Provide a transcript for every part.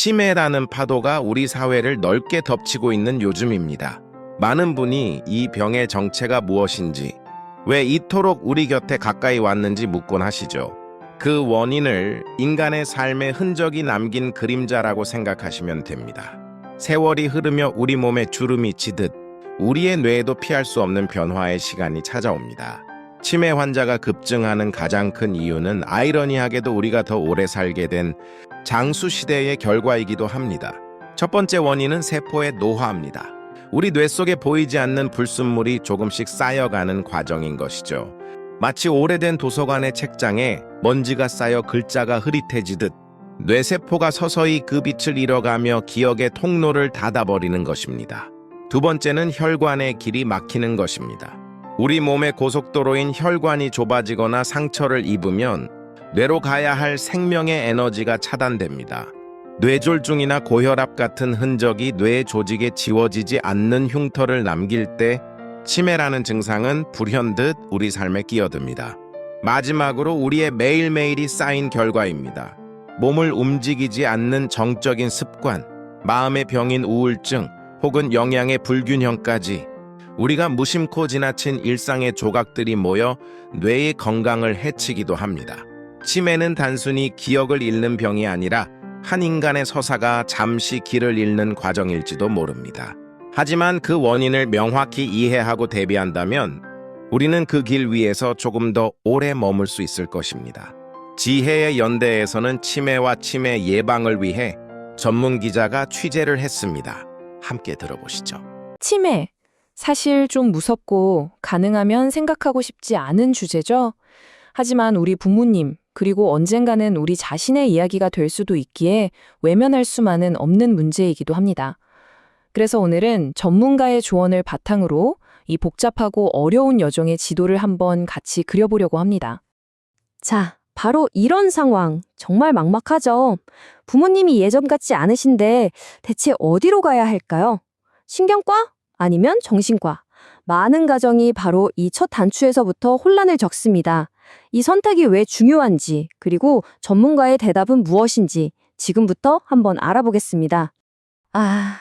치매라는 파도가 우리 사회를 넓게 덮치고 있는 요즘입니다. 많은 분이 이 병의 정체가 무엇인지, 왜 이토록 우리 곁에 가까이 왔는지 묻곤 하시죠. 그 원인을 인간의 삶의 흔적이 남긴 그림자라고 생각하시면 됩니다. 세월이 흐르며 우리 몸에 주름이 지듯 우리의 뇌에도 피할 수 없는 변화의 시간이 찾아옵니다. 치매 환자가 급증하는 가장 큰 이유는 아이러니하게도 우리가 더 오래 살게 된 장수 시대의 결과이기도 합니다. 첫 번째 원인은 세포의 노화입니다. 우리 뇌 속에 보이지 않는 불순물이 조금씩 쌓여가는 과정인 것이죠. 마치 오래된 도서관의 책장에 먼지가 쌓여 글자가 흐릿해지듯 뇌세포가 서서히 그 빛을 잃어가며 기억의 통로를 닫아버리는 것입니다. 두 번째는 혈관의 길이 막히는 것입니다. 우리 몸의 고속도로인 혈관이 좁아지거나 상처를 입으면 뇌로 가야 할 생명의 에너지가 차단됩니다. 뇌졸중이나 고혈압 같은 흔적이 뇌 조직에 지워지지 않는 흉터를 남길 때 치매라는 증상은 불현듯 우리 삶에 끼어듭니다. 마지막으로 우리의 매일매일이 쌓인 결과입니다. 몸을 움직이지 않는 정적인 습관, 마음의 병인 우울증, 혹은 영양의 불균형까지 우리가 무심코 지나친 일상의 조각들이 모여 뇌의 건강을 해치기도 합니다. 치매는 단순히 기억을 잃는 병이 아니라 한 인간의 서사가 잠시 길을 잃는 과정일지도 모릅니다. 하지만 그 원인을 명확히 이해하고 대비한다면 우리는 그 길 위에서 조금 더 오래 머물 수 있을 것입니다. 지혜의 연대에서는 치매와 치매 예방을 위해 전문 기자가 취재를 했습니다. 함께 들어보시죠. 치매. 사실 좀 무섭고 가능하면 생각하고 싶지 않은 주제죠. 하지만 우리 부모님, 그리고 언젠가는 우리 자신의 이야기가 될 수도 있기에 외면할 수만은 없는 문제이기도 합니다. 그래서 오늘은 전문가의 조언을 바탕으로 이 복잡하고 어려운 여정의 지도를 한번 같이 그려보려고 합니다. 자, 바로 이런 상황. 정말 막막하죠. 부모님이 예전 같지 않으신데 대체 어디로 가야 할까요? 신경과? 아니면 정신과? 많은 가정이 바로 이 첫 단추에서부터 혼란을 겪습니다. 이 선택이 왜 중요한지, 그리고 전문가의 대답은 무엇인지 지금부터 한번 알아보겠습니다.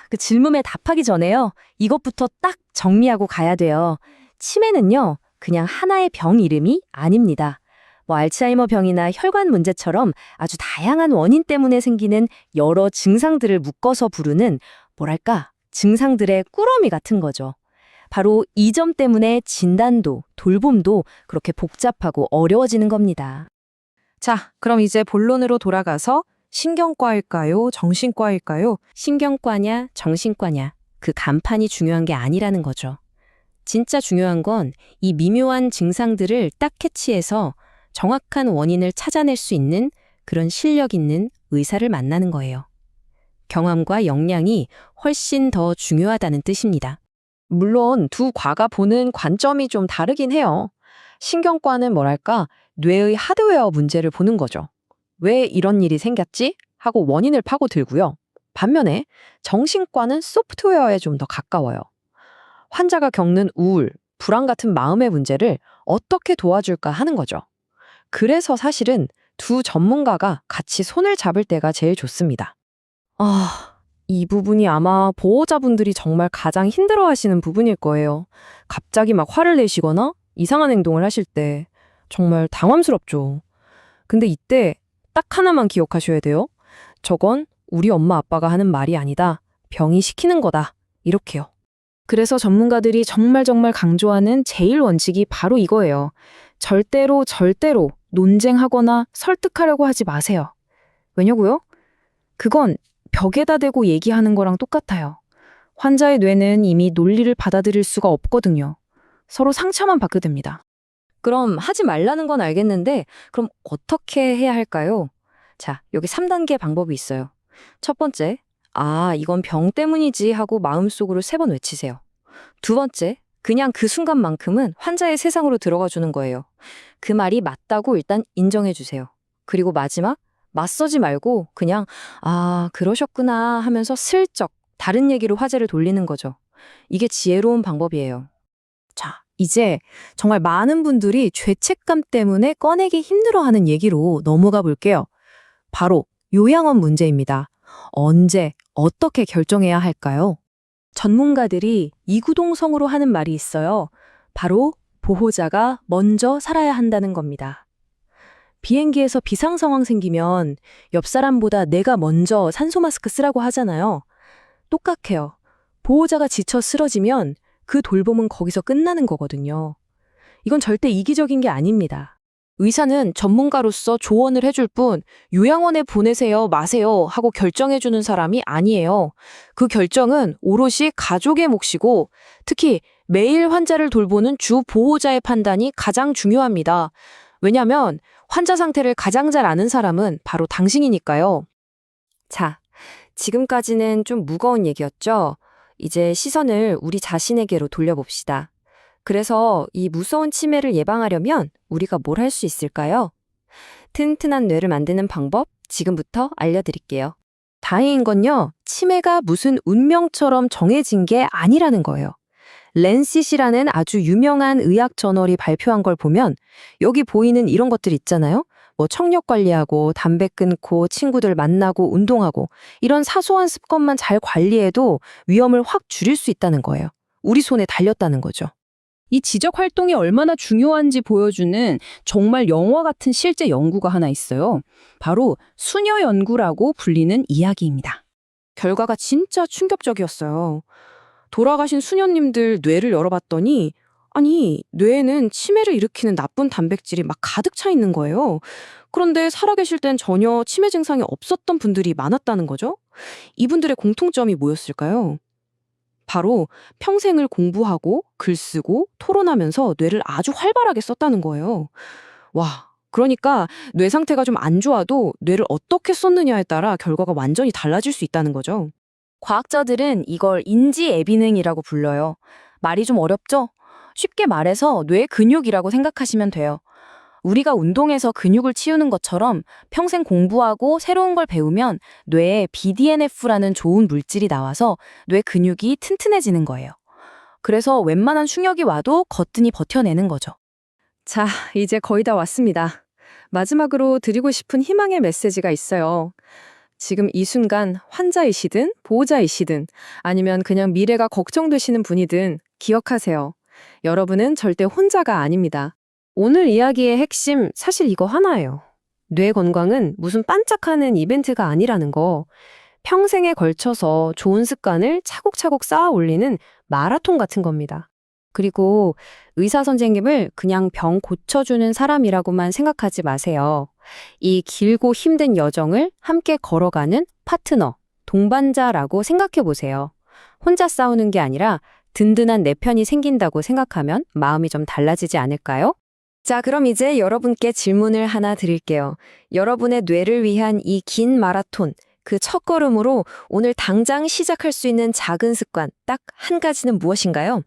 그 질문에 답하기 전에요. 이것부터 딱 정리하고 가야 돼요. 치매는요, 그냥 하나의 병 이름이 아닙니다. 알츠하이머 병이나 혈관 문제처럼 아주 다양한 원인 때문에 생기는 여러 증상들을 묶어서 부르는 증상들의 꾸러미 같은 거죠. 바로 이 점 때문에 진단도, 돌봄도 그렇게 복잡하고 어려워지는 겁니다. 자, 그럼 이제 본론으로 돌아가서 신경과일까요? 정신과일까요? 신경과냐, 정신과냐, 그 간판이 중요한 게 아니라는 거죠. 진짜 중요한 건 이 미묘한 증상들을 딱 캐치해서 정확한 원인을 찾아낼 수 있는 그런 실력 있는 의사를 만나는 거예요. 경험과 역량이 훨씬 더 중요하다는 뜻입니다. 물론 두 과가 보는 관점이 좀 다르긴 해요. 신경과는 뇌의 하드웨어 문제를 보는 거죠. 왜 이런 일이 생겼지? 하고 원인을 파고들고요. 반면에 정신과는 소프트웨어에 좀 더 가까워요. 환자가 겪는 우울, 불안 같은 마음의 문제를 어떻게 도와줄까 하는 거죠. 그래서 사실은 두 전문가가 같이 손을 잡을 때가 제일 좋습니다. 이 부분이 아마 보호자분들이 정말 가장 힘들어하시는 부분일 거예요. 갑자기 막 화를 내시거나 이상한 행동을 하실 때 정말 당황스럽죠. 근데 이때 딱 하나만 기억하셔야 돼요. 저건 우리 엄마 아빠가 하는 말이 아니다. 병이 시키는 거다. 이렇게요. 그래서 전문가들이 정말 강조하는 제일 원칙이 바로 이거예요. 절대로 논쟁하거나 설득하려고 하지 마세요. 왜냐고요? 그건 벽에다 대고 얘기하는 거랑 똑같아요. 환자의 뇌는 이미 논리를 받아들일 수가 없거든요. 서로 상처만 받게 됩니다. 그럼 하지 말라는 건 알겠는데 그럼 어떻게 해야 할까요? 자, 여기 3단계 방법이 있어요. 첫 번째, 이건 병 때문이지 하고 마음속으로 3번 외치세요. 두 번째, 그냥 그 순간만큼은 환자의 세상으로 들어가 주는 거예요. 그 말이 맞다고 일단 인정해 주세요. 그리고 마지막, 맞서지 말고 그냥 그러셨구나 하면서 슬쩍 다른 얘기로 화제를 돌리는 거죠. 이게 지혜로운 방법이에요. 자, 이제 정말 많은 분들이 죄책감 때문에 꺼내기 힘들어하는 얘기로 넘어가 볼게요. 바로 요양원 문제입니다. 언제, 어떻게 결정해야 할까요? 전문가들이 이구동성으로 하는 말이 있어요. 바로 보호자가 먼저 살아야 한다는 겁니다. 비행기에서 비상 상황 생기면 옆 사람보다 내가 먼저 산소 마스크 쓰라고 하잖아요. 똑같아요. 보호자가 지쳐 쓰러지면 그 돌봄은 거기서 끝나는 거거든요. 이건 절대 이기적인 게 아닙니다. 의사는 전문가로서 조언을 해줄 뿐 요양원에 보내세요, 마세요 하고 결정해주는 사람이 아니에요. 그 결정은 오롯이 가족의 몫이고 특히 매일 환자를 돌보는 주 보호자의 판단이 가장 중요합니다. 왜냐하면 환자 상태를 가장 잘 아는 사람은 바로 당신이니까요. 자, 지금까지는 좀 무거운 얘기였죠? 이제 시선을 우리 자신에게로 돌려봅시다. 그래서 이 무서운 치매를 예방하려면 우리가 뭘 할 수 있을까요? 튼튼한 뇌를 만드는 방법 지금부터 알려드릴게요. 다행인 건요, 치매가 무슨 운명처럼 정해진 게 아니라는 거예요. 랜싯이라는 아주 유명한 의학 저널이 발표한 걸 보면 여기 보이는 이런 것들 있잖아요. 뭐 청력 관리하고 담배 끊고 친구들 만나고 운동하고 이런 사소한 습관만 잘 관리해도 위험을 확 줄일 수 있다는 거예요. 우리 손에 달렸다는 거죠. 이 지적 활동이 얼마나 중요한지 보여주는 정말 영화 같은 실제 연구가 하나 있어요. 바로 수녀 연구라고 불리는 이야기입니다. 결과가 진짜 충격적이었어요. 돌아가신 수녀님들 뇌를 열어봤더니 아니, 뇌에는 치매를 일으키는 나쁜 단백질이 막 가득 차 있는 거예요. 그런데 살아계실 땐 전혀 치매 증상이 없었던 분들이 많았다는 거죠. 이분들의 공통점이 뭐였을까요? 바로 평생을 공부하고 글 쓰고 토론하면서 뇌를 아주 활발하게 썼다는 거예요. 와, 그러니까 뇌 상태가 좀 안 좋아도 뇌를 어떻게 썼느냐에 따라 결과가 완전히 달라질 수 있다는 거죠. 과학자들은 이걸 인지애비능이라고 불러요. 말이 좀 어렵죠? 쉽게 말해서 뇌 근육이라고 생각하시면 돼요. 우리가 운동해서 근육을 치우는 것처럼 평생 공부하고 새로운 걸 배우면 뇌에 BDNF라는 좋은 물질이 나와서 뇌 근육이 튼튼해지는 거예요. 그래서 웬만한 충격이 와도 거뜬히 버텨내는 거죠. 자, 이제 거의 다 왔습니다. 마지막으로 드리고 싶은 희망의 메시지가 있어요. 지금 이 순간 환자이시든 보호자이시든 아니면 그냥 미래가 걱정되시는 분이든 기억하세요. 여러분은 절대 혼자가 아닙니다. 오늘 이야기의 핵심 사실 이거 하나예요. 뇌 건강은 무슨 반짝하는 이벤트가 아니라는 거. 평생에 걸쳐서 좋은 습관을 차곡차곡 쌓아 올리는 마라톤 같은 겁니다. 그리고 의사 선생님을 그냥 병 고쳐주는 사람이라고만 생각하지 마세요. 이 길고 힘든 여정을 함께 걸어가는 파트너, 동반자라고 생각해 보세요. 혼자 싸우는 게 아니라 든든한 내 편이 생긴다고 생각하면 마음이 좀 달라지지 않을까요? 자, 그럼 이제 여러분께 질문을 하나 드릴게요. 여러분의 뇌를 위한 이 긴 마라톤, 그 첫걸음으로 오늘 당장 시작할 수 있는 작은 습관 딱 한 가지는 무엇인가요?